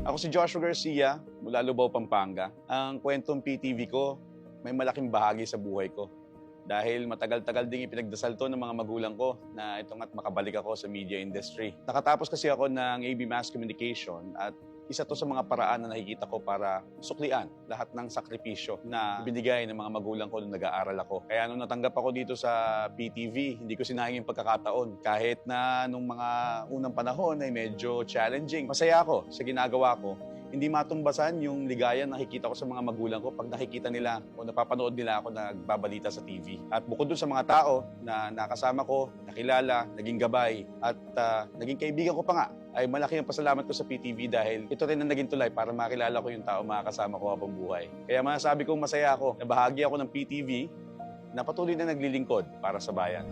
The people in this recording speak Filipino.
Ako si Joshua Garcia, mula Lubao, Pampanga. Ang kwentong PTV ko, may malaking bahagi sa buhay ko. Dahil matagal-tagal ding ipinagdasal to ng mga magulang ko na ito nga't makabalik ako sa media industry. Nakatapos kasi ako ng AB Mass Communication at isa to sa mga paraan na nakikita ko para suklian lahat ng sakripisyo na binigay ng mga magulang ko nung nag-aaral ako. Kaya nung natanggap ako dito sa PTV, hindi ko sinayang yung pagkakataon. Kahit na nung mga unang panahon ay medyo challenging, masaya ako sa ginagawa ko. Hindi matumbasan yung ligaya na nakikita ko sa mga magulang ko pag nakikita nila o napapanood nila ako nagbabalita sa TV. At bukod dun sa mga tao na nakasama ko, nakilala, naging gabay, at naging kaibigan ko pa nga, ay malaki ang pasalamat ko sa PTV dahil ito rin ang naging tulay para makilala ko yung tao makakasama ko habang buhay. Kaya masasabi kong masaya ako na bahagi ako ng PTV na patuloy na naglilingkod para sa bayan.